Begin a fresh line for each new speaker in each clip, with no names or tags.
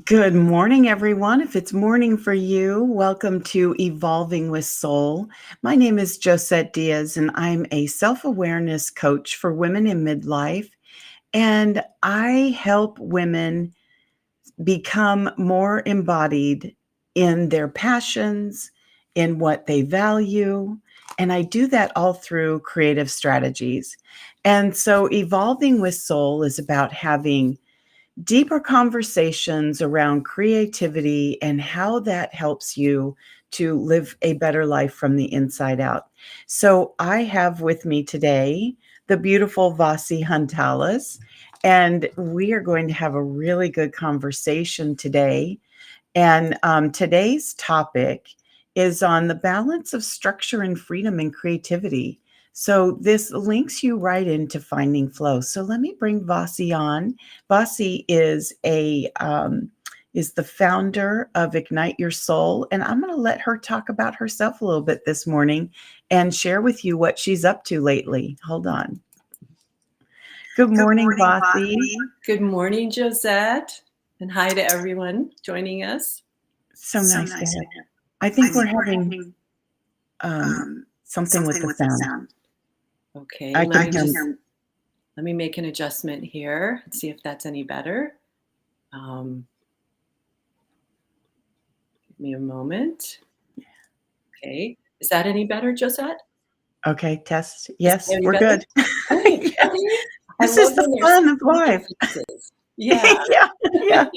Good morning, everyone. If it's morning for you, welcome to Evolving with Soul. My name is Josette Diaz, and I'm a self awareness coach for women in midlife. And I help women become more embodied in their passions, in what they value. And I do that all through creative strategies. And so, Evolving with Soul is about having deeper conversations around creativity and how that helps you to live a better life from the inside out. So I have with me today the beautiful Vasi Huntalas, and we are going to have a really good conversation today. And today's topic is on the balance of structure and freedom and creativity. So this links you right into finding flow. So let me bring Vasi on. Vasi is the founder of Ignite Your Soul, and I'm going to let her talk about herself a little bit this morning and share with you what she's up to lately. Hold on. Good morning, Vasi.
Good morning, Josette. And hi to everyone joining us.
So nice to have you. I think we're having something with the sound.
Okay,
I
let
can hear.
me make an adjustment here and see if that's any better. Give me a moment. Okay, is that any better, Josette?
Okay, test. Yes,
Any
we're
better?
good.
Great.
Yeah.
Okay. I
This is
love
the
when there's
fun of
small
life.
differences. Yeah.
Yeah, yeah,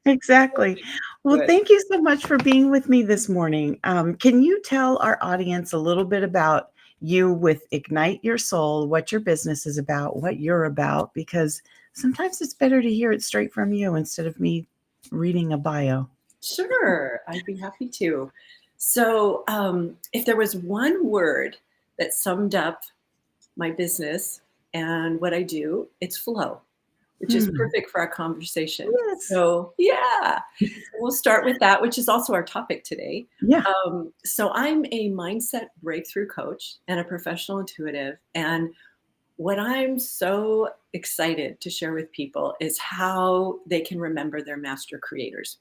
exactly. Well,
Good.
thank you so much for being with me this morning. Can you tell our audience a little bit about you with Ignite Your Soul, what your business is about, what you're about? Because sometimes it's better to hear it straight from you instead of me reading a bio.
Sure, I'd be happy to. So, if there was one word that summed up my business and what I do, it's flow, which is
Hmm.
perfect for our conversation.
Yes.
So, yeah, so we'll start with that, which is also our topic today.
Yeah.
So, I'm a mindset breakthrough coach and a professional intuitive. And what I'm so excited to share with people is how they can remember their master creators.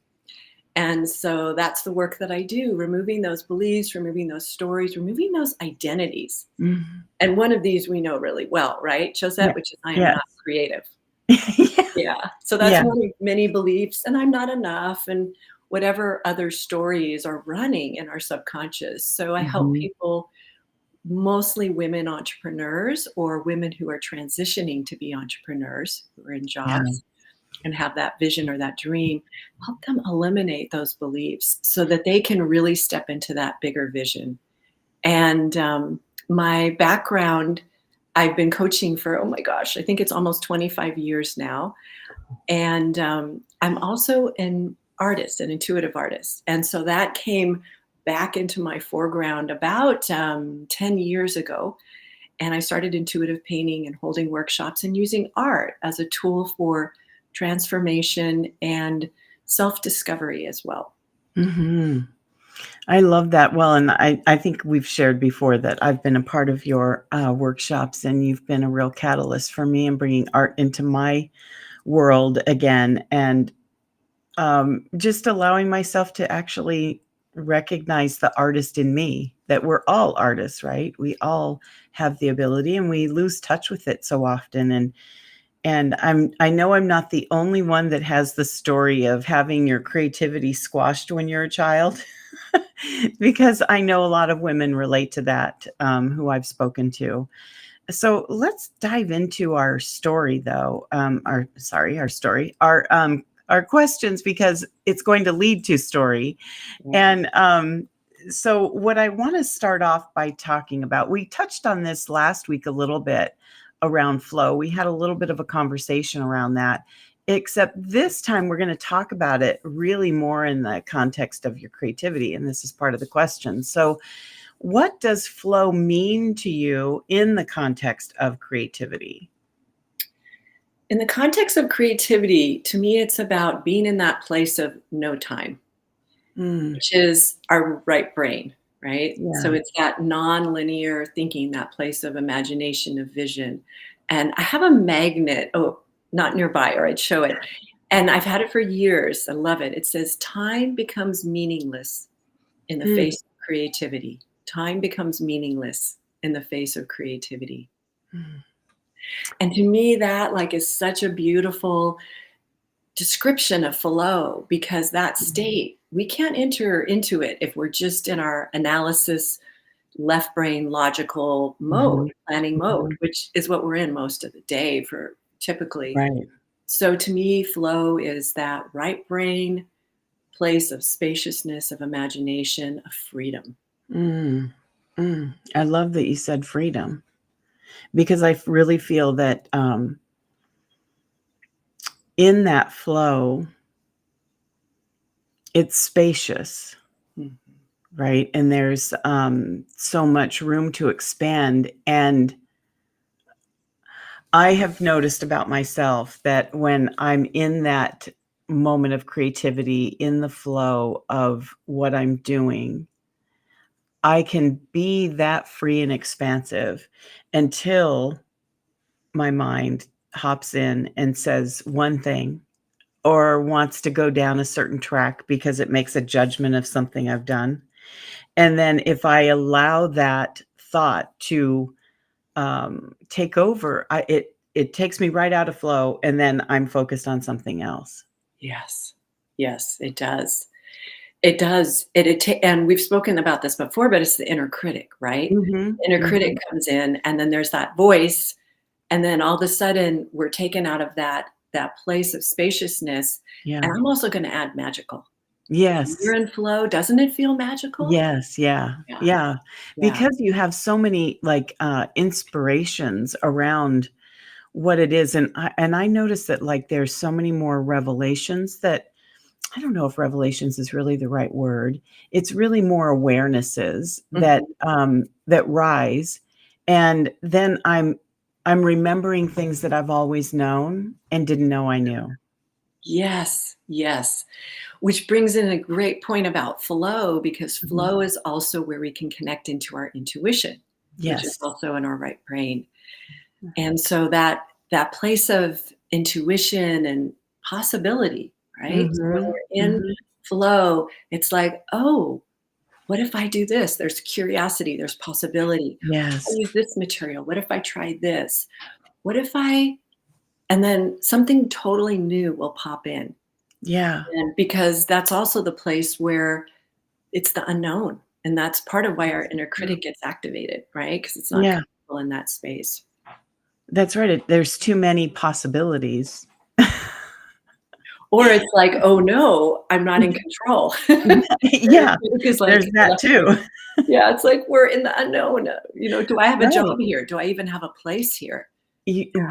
And so that's the work that I do, removing those beliefs, removing those stories, removing those identities.
Mhm.
And one of these we know really well, right,
Yeah.
Josette, which is I am
Yes.
not creative.
Yeah.
Yeah. So that's
Yeah.
one of many beliefs, and I'm not enough, and whatever other stories are running in our subconscious. So I help
Mhm.
people, mostly women entrepreneurs or women who are transitioning to be entrepreneurs who are in
Yeah.
jobs and have that vision or that dream, help them eliminate those beliefs so that they can really step into that bigger vision. And my background, I've been coaching for, oh my gosh, I think it's almost 25 years now. And I'm also an artist, an intuitive artist. And so that came back into my foreground about 10 years ago. And I started intuitive painting and holding workshops and using art as a tool for transformation and self discovery as well.
Mhm. I love that. Well, and I think we've shared before that I've been a part of your workshops, and you've been a real catalyst for me in bringing art into my world again, and just allowing myself to actually recognize the artist in me, that we're all artists, right? We all have the ability, and we lose touch with it so often. And I know I'm not the only one that has the story of having your creativity squashed when you're a child, because I know a lot of women relate to that, who I've spoken to. So let's dive into our story, though. Our story, our questions, because it's going to lead to story.
Yeah.
And so, what I want to start off by talking about, we touched on this last week a little bit around flow. We had a little bit of a conversation around that, except this time we're going to talk about it really more in the context of your creativity. And this is part of the question. So, what does flow mean to you in the context of creativity?
In the context of creativity, to me, it's about being in that place of no time,
Mm,
which is our right brain, right? So
yeah.
it's that non-linear thinking, that place of imagination, of vision. And I have a magnet, oh, not nearby, or I'd show it. And I've had it for years. I love it. It says, "Time becomes meaningless in the
Mm,
face of creativity. Time becomes meaningless in the face of creativity."
mm,
And to me, that like is such a beautiful description of flow because that
mm.
state, we can't enter into it if we're just in our analysis, left brain, logical mode,
Mhm,
planning mode,
mhm.
which is what we're in most of the day for typically.
Right.
So to me, flow is that right brain place of spaciousness, of imagination, of freedom.
Mm, I love that you said freedom because really feel that, in that flow, it's spacious,
Mhm.
right? And there's, so much room to expand, and I have noticed about myself that when I'm in that moment of creativity, in the flow of what I'm doing, I can be that free and expansive until my mind hops in and says one thing or wants to go down a certain track because it makes a judgment of something I've done. And then if I allow that thought to take over, it takes me right out of flow, and then I'm focused on something else.
Yes. Yes, it does. It does. And we've spoken about this before, but it's the inner critic, right?
Mhm,
Inner critic
mhm.
comes in, and then there's that voice, and then all of a sudden we're taken out of that place of spaciousness.
Yeah.
And I'm also going to add magical. When you're
Yes.
in flow, doesn't it feel magical?
Yes, yeah,
Yeah,
yeah.
yeah.
Because you have so many, like, inspirations around what it is, and I noticed that, like, there's so many more revelations that I don't know if revelations is really the right word. It's really more awarenesses that,
Mhm.
that rise, and then I'm remembering things that I've always known and didn't know I knew.
Yes, yes. Which brings in a great point about flow, because
Mhm.
flow is also where we can connect into our intuition, which is
Yes.
also in our right brain. And so that place of intuition and possibility, right? So when
Mhm,
we're in
mhm.
flow, it's like, "Oh, what if I do this?" There's curiosity, there's possibility. "What if I
Yes.
use this material? What if I try this? What if I" and then something totally new will pop in.
Yeah.
And because that's also the place where it's the unknown, and that's part of why our
That's
inner
true.
critic gets activated, right? Because it's not
Yeah,
comfortable in that space.
that's right, there's too many possibilities.
Or it's like, "Oh, no, I'm not in control." Inner
Yeah,
critic is like,
there's that too.
yeah, it's like we're in the unknown, "Do I have a job
Right.
here? Do I even have a place here?"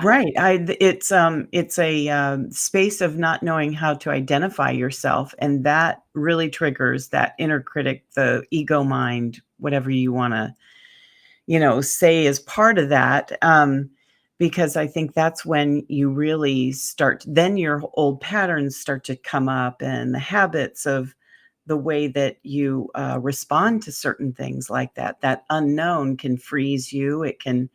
Right, it's a, space of not knowing how to identify yourself, and that really triggers that inner critic, the ego mind, whatever you wanna, say is part of that, because I think that's when you really start then your old patterns start to come up and the habits of the way that you, respond to certain things like that. That unknown can freeze you. It can,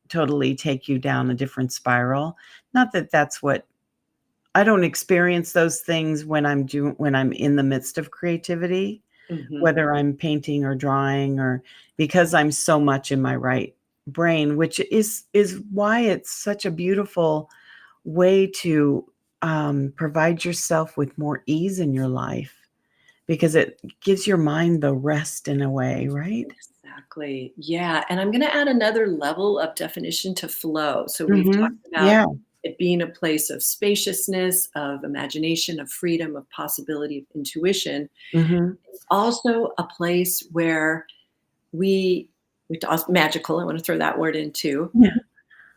totally take you down a different spiral. Not that that's what I don't experience those things when I'm in the midst of creativity,
Mhm.
whether I'm painting or drawing or because I'm so much in my right brain, which is why it's such a beautiful way to, provide yourself with more ease in your life because it gives your mind the rest in a way, right?
Exactly. Yeah, and I'm gonna add another level of definition to flow. So we've talked
Mhm.
about
Yeah.
it being a place of spaciousness, of imagination, of freedom, of possibility, of intuition.
Mhm.
It's also a place where we magical, I wanna throw that word in too.
Yeah.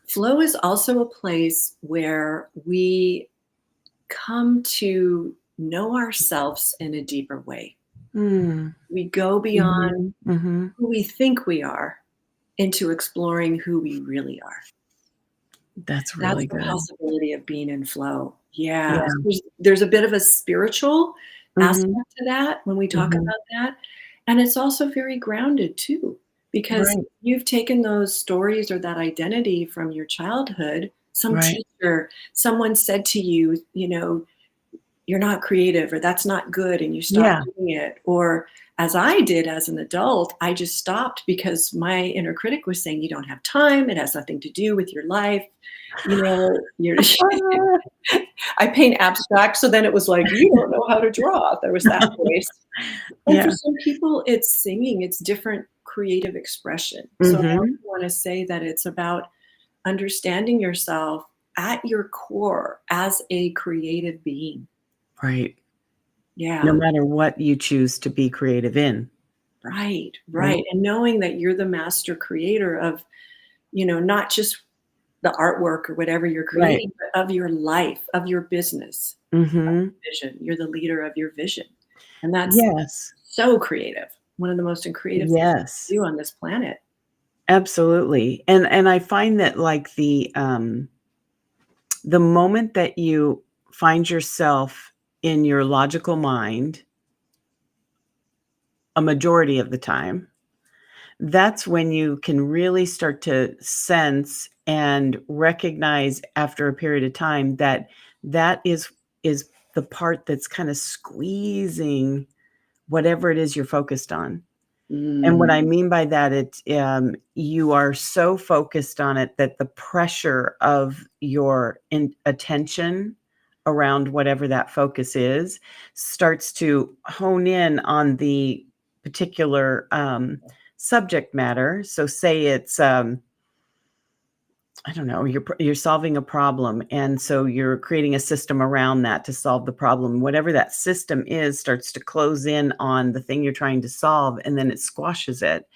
Flow is also a place where we come to know ourselves in a deeper way.
Mm.
We go beyond
Mhm. Mhm.
who we think we are into exploring who we really are.
That's
That's
really
the
good.
possibility of being in flow. Yeah.
Yeah.
There's a bit of a spiritual
Mhm.
aspect to that when we talk
Mhm.
about that, and it's also very grounded too, because
Right.
you've taken those stories or that identity from your childhood some
Right.
teacher, someone said to you, you know, "You're not creative," or "That's not good," and you stopped
Yeah.
doing it. Or as I did as an adult, I just stopped because my inner critic was saying, "You don't have time. It has nothing to do with your life. You know, you're." I paint abstract, so then it was like, "You don't know how to draw." There was that voice. And for
Yeah.
some people, it's singing, it's different creative expression. So I also
Mhm.
wanna say that it's about understanding yourself at your core as a creative being.
Right. No
Yeah,
matter what you choose to be creative in,
right,
right?
right, and knowing that you're the master creator of, not just the artwork or whatever you're
Right.
creating, but of your life, of your business,
Mhm.
vision. You're the leader of your vision, and that's
Yes.
so creative. One of the most creative things
Yes.
to do on this planet.
Absolutely. And I find that, like, the moment that you find yourself in your logical mind a majority of the time, that's when you can really start to sense and recognize after a period of time that that is the part that's kinda squeezing whatever it is you're focused on. And what I
Mm.
mean by that, you are so focused on it that the pressure of your attention around whatever that focus is starts to hone in on the particular, subject matter. So say it's, I don't know, you're solving a problem, and so you're creating a system around that to solve the problem. Whatever that system is starts to close in on the thing you're trying to solve, and then it squashes it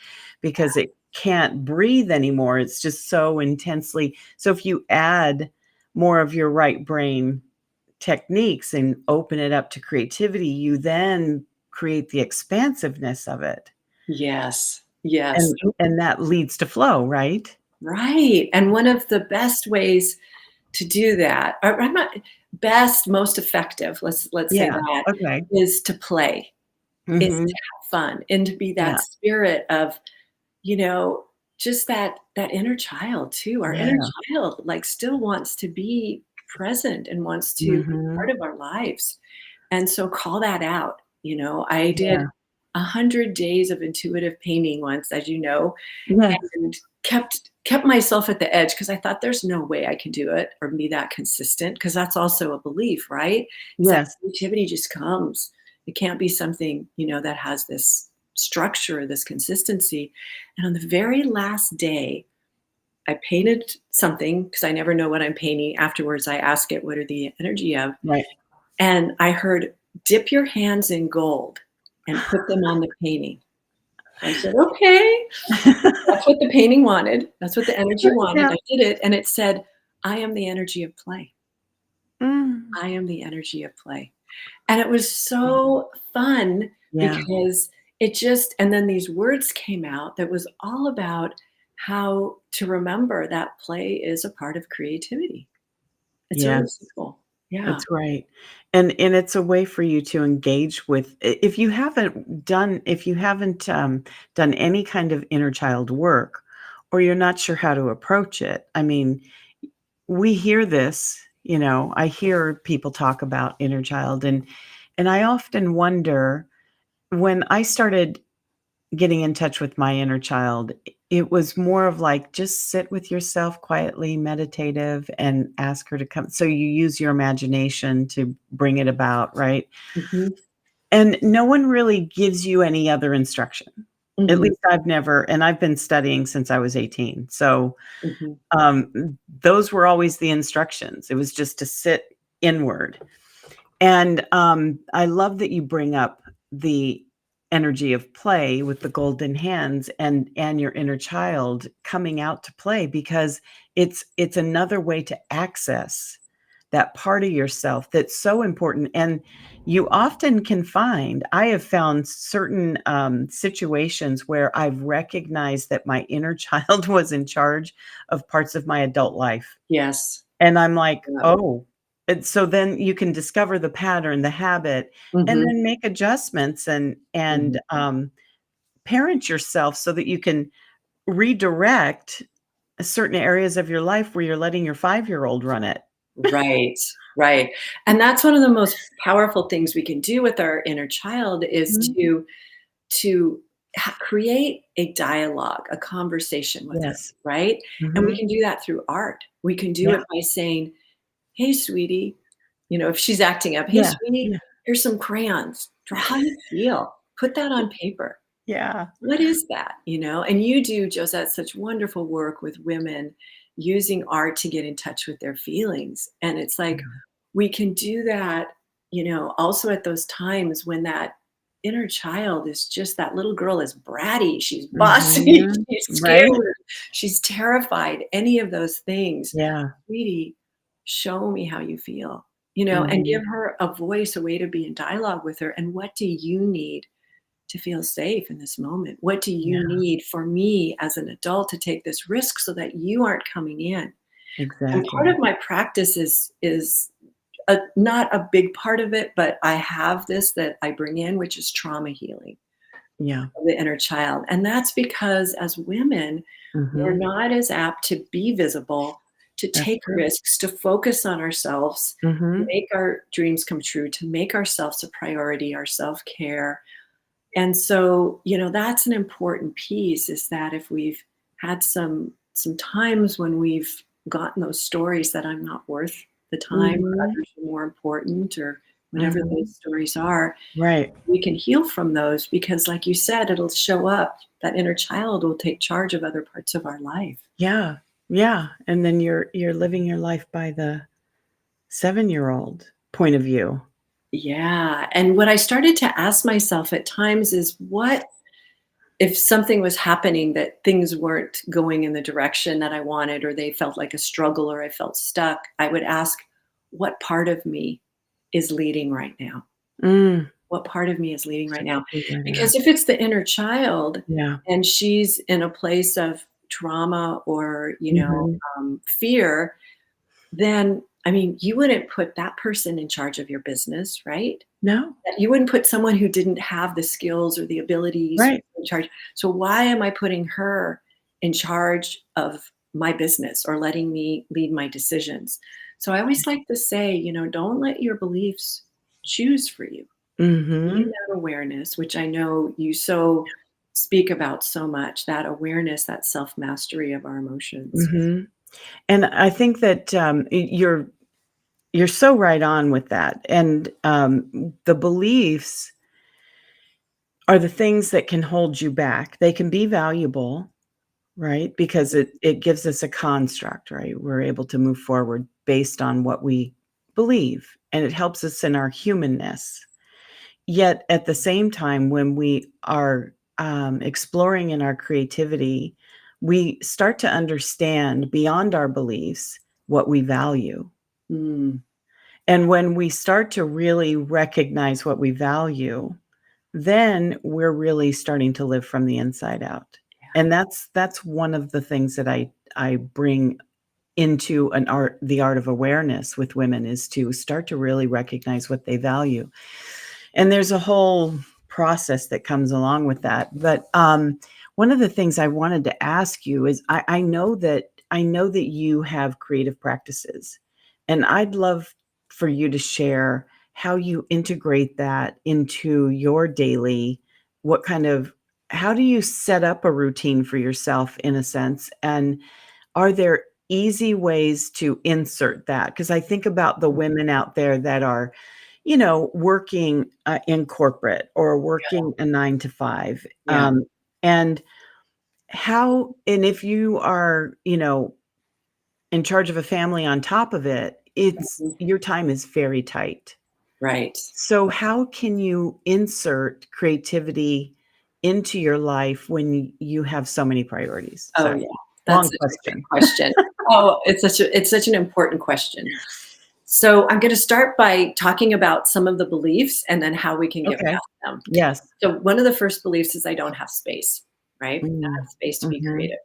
because it can't breathe anymore. It's just so intensely so if you add more of your right brain techniques and open it up to creativity, you then create the expansiveness of it,
Yes, yes.
and that leads to flow, right?
Right, and one of the best ways to do that, or I'm not best, most effective, let's say
Yeah,
that,
okay.
is to play, is to
Mhm.
have fun, and to be that
Yeah,
spirit of, you know, just that inner child too. Our inner
yeah.
child, like, still wants to be present and wants to be
Mhm.
part of our lives, and so call that out. I did
Yeah.
100 days of intuitive painting once, as you know,
Yes.
and kept myself at the edge because I thought there's no way I can do it or be that consistent, because that's also a belief, right? Is that
Yes.
creativity just comes. It can't be something, that has this structure, this consistency. And on the very last day, I painted something because I never know what I'm painting. Afterwards, I ask it, what are the energy of?
Right.
And I heard, dip your hands in gold and put them on the painting. I said, okay. That's what the painting wanted. That's what the energy wanted.
Yeah.
I did it, and it said, "I am the energy of play.
Mm.
I am the energy of play." And it was so fun
Yeah.
because it just and then these words came out that was all about how to remember that play is a part of creativity. It's really
Yes.
simple. Yeah.
That's right. And it's a way for you to engage with if you haven't, done any kind of inner child work, or you're not sure how to approach it, I mean, we hear this, I hear people talk about inner child, and I often wonder when I started getting in touch with my inner child, it was more of like, just sit with yourself quietly, meditative, and ask her to come. So you use your imagination to bring it about, right?
Mhm.
And no one really gives you any other instruction. At
Mhm.
least I've been studying since I was 18. So
Mhm.
those were always the instructions. It was just to sit inward. And, I love that you bring up the energy of play with the golden hands and your inner child coming out to play because it's another way to access that part of yourself that's so important, and you often can find I have found certain, situations where I've recognized that my inner child was in charge of parts of my adult life.
Yes.
And I'm like,
Yeah.
"Oh." And so then you can discover the pattern, the habit, and
Mhm.
then make adjustments and
Mhm.
parent yourself so that you can redirect, certain areas of your life where you're letting your 5-year-old run it.
Right, right. And that's one of the most powerful things we can do with our inner child is
Mhm.
to create a dialogue, a conversation with her,
Yes.
right? And we
Mhm.
can do that through art. We can do
Yeah.
it by saying, "Hey, sweetie," if she's acting up, "Hey,
Yeah.
sweetie,
Yeah.
here's some crayons. Draw how you feel. Put that on paper.
Yeah.
What is that?" And you do, Josette, such wonderful work with women using art to get in touch with their feelings. And it's like we can do that, also at those times when that inner child is just that little girl is bratty, she's bossy,
Mhm.
she's
Right?
scared, she's terrified, any of those things.
Yeah.
Sweetie, show me how you feel, and
Mhm.
give her a voice, a way to be in dialogue with her. And what do you need to feel safe in this moment? What do you
Yeah.
need for me as an adult to take this risk so that you aren't coming in? And part
Exactly.
of my practice is not a big part of it, but I have this that I bring in, which is trauma healing
Yeah.
of the inner child. And that's because as women, we're
Mhm.
not as apt to be visible, to
That's
take
true.
risks, to focus on ourselves, to
Mhm.
make our dreams come true, to make ourselves a priority, our self care. And so, that's an important piece, is that if we've had some times when we've gotten those stories that I'm not worth the time, or
Mhm.
others are more important, or whatever those
Mhm.
stories are,
Right.
we can heal from those because, like you said, it'll show up. That inner child will take charge of other parts of our life.
Yeah. Yeah. And then you're living your life by the 7-year-old point of view.
Yeah. And what I started to ask myself at times is, what if something was happening that things weren't going in the direction that I wanted, or they felt like a struggle, or I felt stuck? I would ask, what part of me is leading right now?
Mm.
What part of me is leading right
Such a
now?
good way to
Because
ask.
if it's the inner child
Yeah.
and she's in a place of trauma or,
Mhm.
fear, then, I mean, you wouldn't put that person in charge of your business, right?
No.
You wouldn't put someone who didn't have the skills or the abilities
Right.
in charge. So why am I putting her in charge of my business or letting me lead my decisions? So I always like to say, don't let your beliefs choose for you. Gain
Mhm.
that awareness, which I know you so speak about so much, that awareness, that self mastery of our emotions.
Mhm. And I think that, you're so right on with that, and, the beliefs are the things that can hold you back. They can be valuable, right? Because it gives us a construct, right? We're able to move forward based on what we believe, and it helps us in our humanness. Yet at the same time, when we are, exploring in our creativity, we start to understand beyond our beliefs what we value.
Mm,
And when we start to really recognize what we value, then we're really starting to live from the inside out. And that's one of the things that I bring into the art of awareness with women, is to start to really recognize what they value. And there's a whole process that comes along with that. But one of the things I wanted to ask you is, I know that you have creative practices, and I'd love for you to share how you integrate that into your daily. What kind of How do you set up a routine for yourself, in a sense? And are there easy ways to insert that? Because I think about the women out there that are, working, in corporate or working a 9 to 5,
yeah.
and if you are, in charge of a family on top of it, it's
Mhm.
your time is very tight.
Right.
So how can you insert creativity into your life when you have so many priorities?
Oh,
Sorry,
yeah. That's
long
such a great
question.
question. Oh, it's such an important question. So I'm going to start by talking about some of the beliefs and then how we can get
Okay.
past them.
Yes.
So one of the first beliefs is I don't have space, right? I don't
Mm.
have space to be
Mhm.
creative.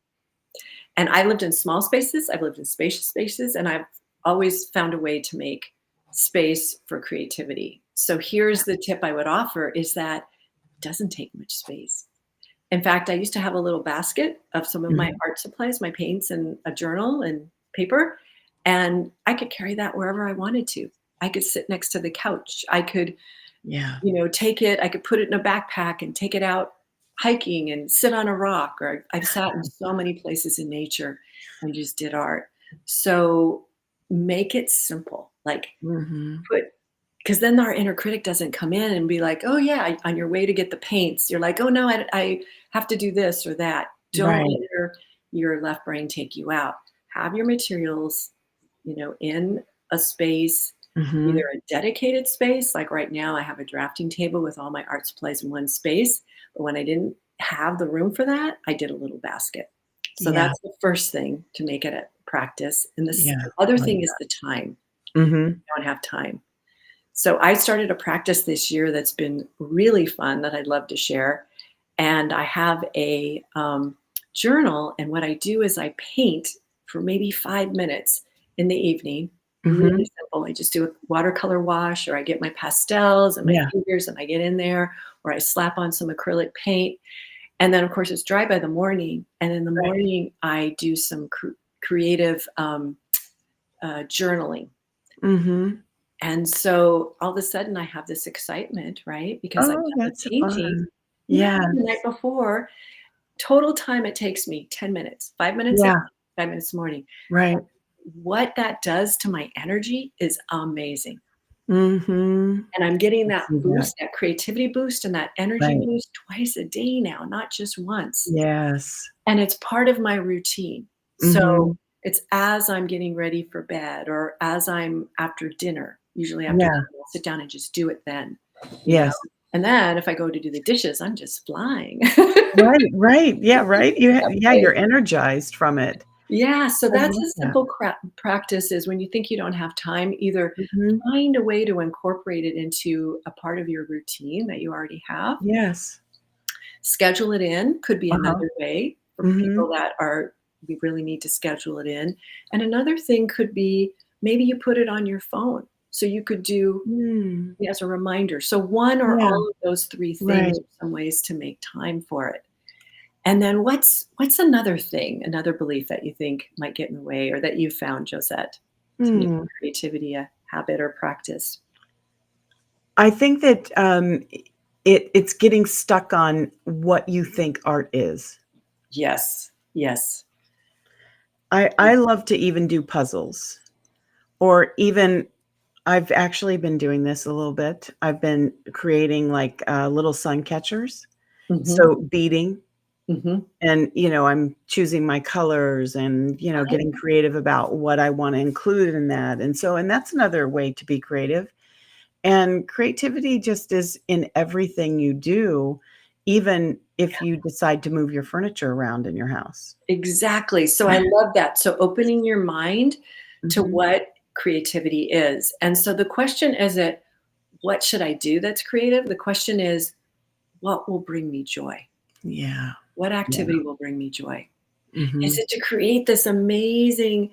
And I lived in small spaces, I've lived in spacious spaces, and I've always found a way to make space for creativity. So here's the tip I would offer, is that it doesn't take much space. In fact, I used to have a little basket of some of my
Mhm.
art supplies, my paints and a journal and paper, and I could carry that wherever I wanted to. I could sit next to the couch. I could,
Yeah.
take it, I could put it in a backpack and take it out hiking and sit on a rock, or I've sat in so many places in nature and just did art. So make it simple. Like
Mhm.
put because then our inner critic doesn't come in and be like, "Oh yeah," on your way to get the paints, you're like, "Oh no, I have to do this or that." Don't let
Right.
your left brain take you out. Have your materials, in a space, either
Mhm.
a dedicated space, like right now I have a drafting table with all my art supplies in one space, but when I didn't have the room for that, I did a little basket. So
Yeah.
that's the first thing to make it a practice, and this
Yeah.
other
Like
thing is
that.
the time.
Mhm.
Don't have time. So I started a practice this year that's been really fun that I'd love to share. And I have a journal, and what I do is I paint for maybe 5 minutes in the evening. Really
Mhm.
simple. I just do a watercolor wash, or I get my pastels and my
Yeah.
fingers and I get in there, or I slap on some acrylic paint. And then, of course, it's dry by the morning. And in the
Right.
morning, I do some creative journaling.
Mhm.
And so all of a sudden I have this excitement, right? Because I've
Oh,
done the
that's
painting.
fun.
Yeah,
Yeah.
the night before. Total time it takes me 10 minutes, 5 minutes in,
Yeah.
5 minutes in the morning.
Right.
What that does to my energy is amazing.
Mhm.
And I'm getting
I
that
see that.
boost, that creativity boost and that energy
Right.
boost twice a day now, not just once.
Yes.
And it's part of my routine. So
Mhm.
it's as I'm getting ready for bed or as I'm after dinner. Usually after
Yeah.
dinner, I'll sit down and just do it then, you know?
Yes.
And then if I go to do the dishes, I'm just flying.
Right, right. Yeah, right.
That
Yeah,
place.
you're energized from it.
Yeah, so
I
that's
love
a
that.
simple practice is when you think you don't have time, either
Mhm.
find a way to incorporate it into a part of your routine that you already have.
Yes.
Schedule it in could be
Uh-huh.
another way for
Mhm.
people that are we really need to schedule it in. And another thing could be maybe you put it on your phone. So you could do
Mm.
as a reminder. So one or
Yeah.
all of those three things
Right.
are some ways to make time for it. And then what's another thing, another belief that you think might get in the way or that you found, Josette, to make
Mm.
creativity a habit or practice?
I think that, it's getting stuck on what you think art is.
Yes. Yes.
I love to even do puzzles, or even I've actually been doing this a little bit. I've been creating, like, little sun catchers,
Mhm.
so beading,
Mhm.
and, I'm choosing my colors and, getting creative about what I wanna include in that, and that's another way to be creative, and creativity just is in everything you do, even if you decide to move your furniture around in your house.
Exactly. So I love that. So opening your mind to
Mhm.
what creativity is. And so the question isn't, what should I do that's creative? The question is, what will bring me joy?
Yeah.
What
Yeah.
activity will bring me joy? Is
Mhm.
it to create this amazing,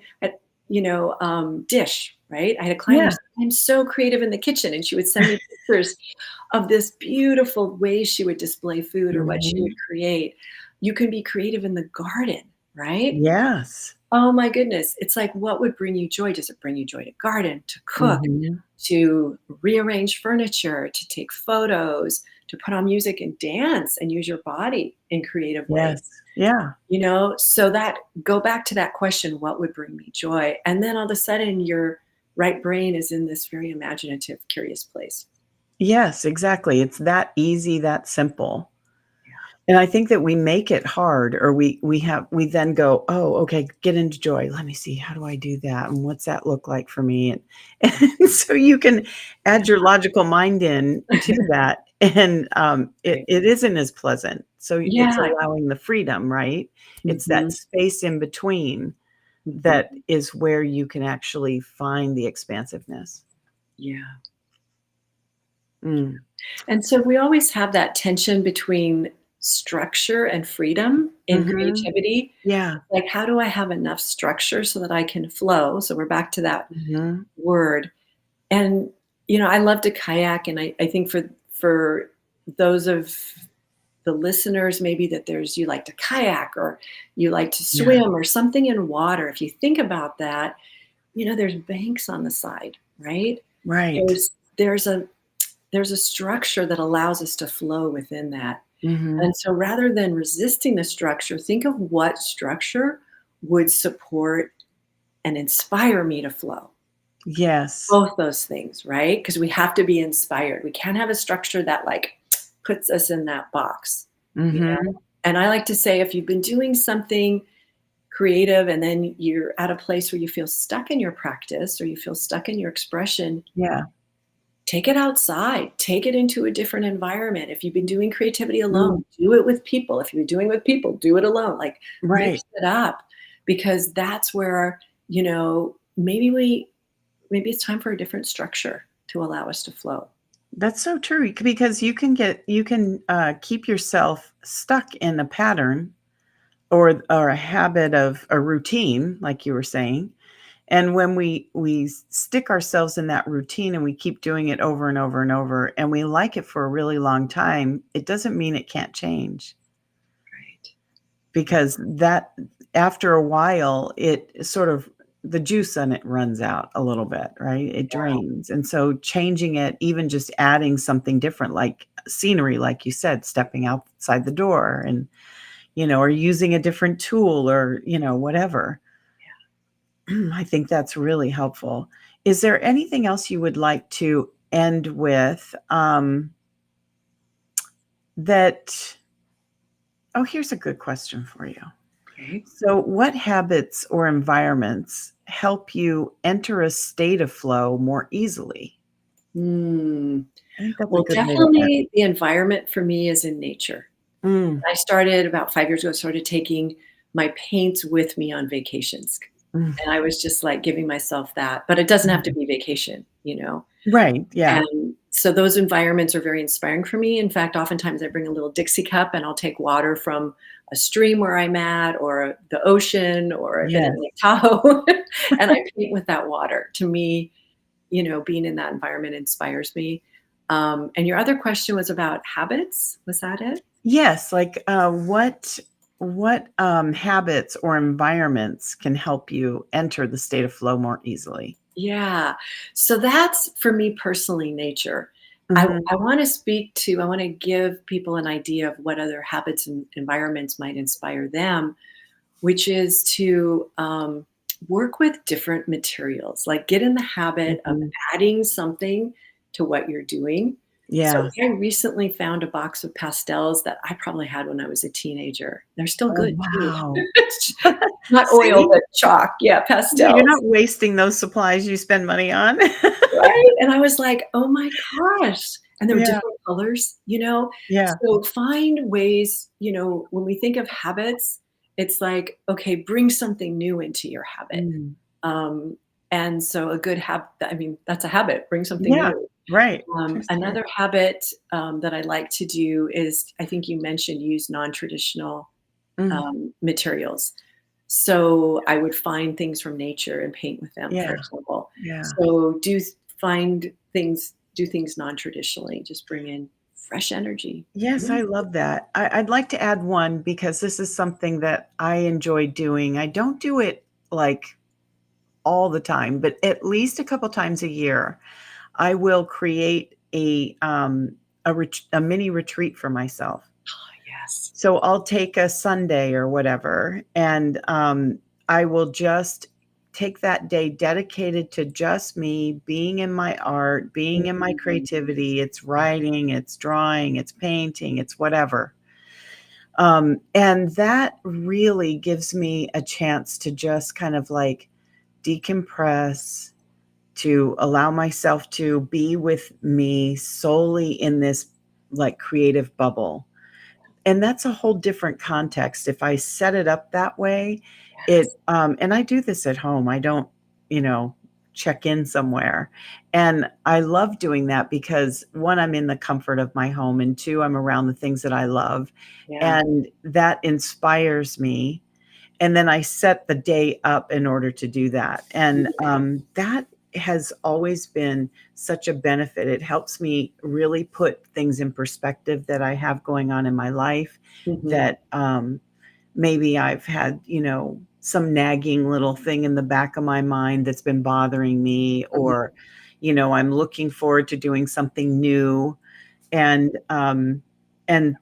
dish, right? I had a client who
Yeah.
said, "I'm so creative in the kitchen," and she would send me pictures of this beautiful way she would display food or what she would
Mhm.
create. You can be creative in the garden, right?
Yes.
Oh my goodness. It's like, what would bring you joy? Does it bring you joy to garden, to cook,
Mhm.
to rearrange furniture, to take photos, to put on music and dance and use your body in creative ways?
Yes. Yeah.
So that go back to that question, what would bring me joy? And then all of a sudden your right brain is in this very imaginative, curious place.
Yes, exactly. It's that easy, that simple. And I think that we make it hard, or we then go, "Oh, okay, get into joy. Let me see, how do I do that? And what's that look like for me?" And and so you can
Yeah.
add your logical mind in to that, and, it
Right.
it isn't as pleasant. So it's
Yeah.
allowing the freedom, right? It's that
Mhm.
space in between
Mhm.
that is where you can actually find the expansiveness.
Yeah.
Mm.
And so we always have that tension between structure and freedom in
Mhm.
creativity.
Yeah.
Like, how do I have enough structure so that I can flow? So we're back to that
Mhm.
word. And I love to kayak, and I think for those of the listeners, maybe that you like to kayak or you like to
Yeah.
swim or something in water. If you think about that, there's banks on the side, right?
Right.
There's there's a there's a structure that allows us to flow within that.
Mhm.
And so rather than resisting the structure, think of what structure would support and inspire me to flow.
Yes.
Both those things, right? Because we have to be inspired. We can't have a structure that like puts us in that box, you know?
Mhm.
And I like to say if you've been doing something creative and then you're at a place where you feel stuck in your practice or you feel stuck in your expression,
Yeah.
take it outside, take it into a different environment. If you've been doing creativity
Mm.
alone, do it with people. If you're doing it with people, do it alone. Like mix
Right.
it up because that's where, maybe it's time for a different structure to allow us to flow.
That's so true because you can keep yourself stuck in a pattern or a habit of a routine, like you were saying. And when we stick ourselves in that routine and we keep doing it over and over and over, and we like it for a really long time, it doesn't mean it can't change
Right.
because that after a while, it sort of the juice on it runs out a little bit, right? It drains. And so changing it, even just adding something different, like scenery, like you said, stepping outside the door and, or using a different tool or, whatever. I think that's really helpful. Is there anything else you would like to end with, that oh, here's a good question for you.
Okay.
So, what habits or environments help you enter a state of flow more easily?
Mm.
I think that's a
Well,
good way to end.
definitely the environment for me is in nature.
Mm,
I started about 5 years ago, started taking my paints with me on vacations.
mm,
And I was just like giving myself that, but it doesn't have to
mhm.
be vacation.
Right, yeah.
And so those environments are very inspiring for me. In fact, oftentimes I bring a little Dixie cup and I'll take water from a stream where I'm at or the ocean, or I've been in
Yes.
Lake Tahoe and I paint with that water. To me, being in that environment inspires me. And your other question was about habits. Was that it?
Yes, like, what habits or environments can help you enter the state of flow more easily?
Yeah. So that's for me personally nature. I,
Mhm,
I want to I want to give people an idea of what other habits and environments might inspire them, which is to work with different materials, like get in the habit of
mhm.
adding something to what you're doing. So
Yeah.
I recently found a box of pastels that I probably had when I was a teenager. They're still
Oh,
good too.
wow.
Not oil,
See?
but chalk. Yeah,
Yeah, you're
pastels.
not wasting those supplies you spend money on.
Right? And I was like, "Oh my gosh." And there were
Yeah,
different colors.
yeah.
So find ways, when we think of habits, it's like, okay, bring something new into your habit.
Mm.
Um, and so a good habit, I mean, that's a habit, bring something
Yeah,
new.
right. True story.
Another habit that I like to do is, I think you mentioned, use non-traditional
Mm,
materials. So I would find things from nature and paint with them,
yeah,
for example.
yeah.
So do things non-traditionally, just bring in fresh energy.
Yes,
Mm.
I love that. I'd like to add one because this is something that I enjoy doing. I don't do it, like, all the time, but at least a couple times a year, I will create a mini retreat for myself.
Yes.
So I'll take a Sunday or whatever, and, I will just take that day dedicated to just me being in my art, being in my
Mhm.
creativity. It's writing, it's drawing, it's painting, it's whatever. And that really gives me a chance to just kind of, like, decompress, to allow myself to be with me solely in this, like, creative bubble. And that's a whole different context. If I set it up that way,
Yes.
and I do this at home. I don't, you know, check in somewhere. And I love doing that because 1, I'm in the comfort of my home, and 2, I'm around the things that I love,
Yeah.
and that inspires me. And then I set the day up in order to do that. And, that has always been such a benefit. It helps me really put things in perspective that I have going on in my life
Mhm.
that maybe I've had, some nagging little thing in the back of my mind that's been bothering me,
Mhm.
or, I'm looking forward to doing something new. And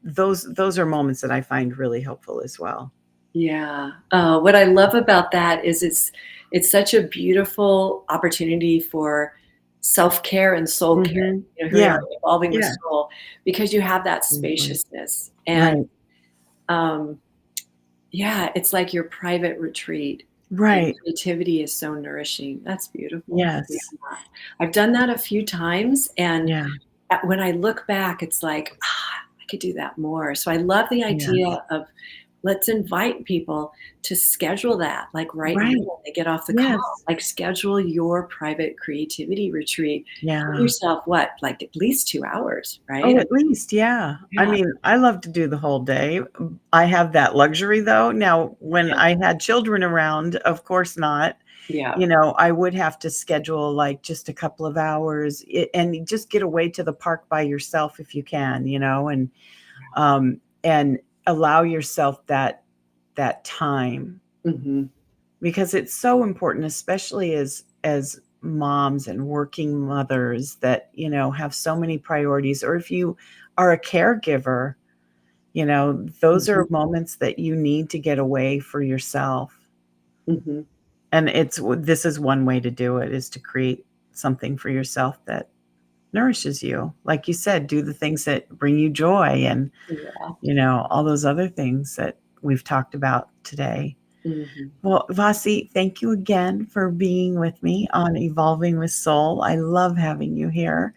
those are moments that I find really helpful as well.
Yeah. What I love about that is it's such a beautiful opportunity for self-care and soul care.
Mhm.
Here we
Yeah.
are evolving with
Yeah.
soul because you have that
Absolutely.
spaciousness. And
Right.
um, yeah, it's like your private retreat. And
Right.
creativity is so nourishing. That's beautiful. Yeah.
Yes.
I've done that a few times, and
Yeah.
when I look back, it's like, I could do that more. So I love the
Yes.
idea of let's invite people to schedule that, like right now
Right.
when they get off the call,
Yes.
like schedule your private creativity retreat. Give
Yeah.
yourself what, like at least 2 hours, right?
Oh, at least, yeah. I
Yeah,
mean, I love to do the whole day. I have that luxury though. Now, when
yeah,
I had children around, of course not.
yeah.
I would have to schedule like just a couple of hours and just get away to the park by yourself if you can, and allow yourself that time,
Mhm,
because it's so important, especially as moms and working mothers that, have so many priorities, or if you are a caregiver, those
mhm,
are moments that you need to get away for yourself.
mhm.
And this is one way to do it, is to create something for yourself that nourishes you. Like you said, do the things that bring you joy, and,
Yeah,
all those other things that we've talked about today.
mhm.
Well, Vasi, thank you again for being with me on Evolving with Soul. I love having you here.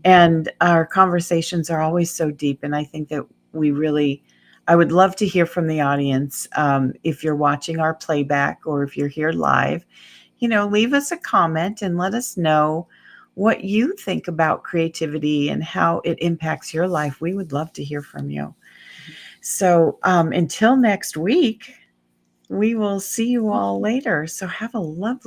And our conversations are always so deep. And I think that I would love to hear from the audience. If you're watching our playback or if you're here live, leave us a comment and let us know what you think about creativity and how it impacts your life. We would love to hear from you. So until next week, we will see you all later. So have a lovely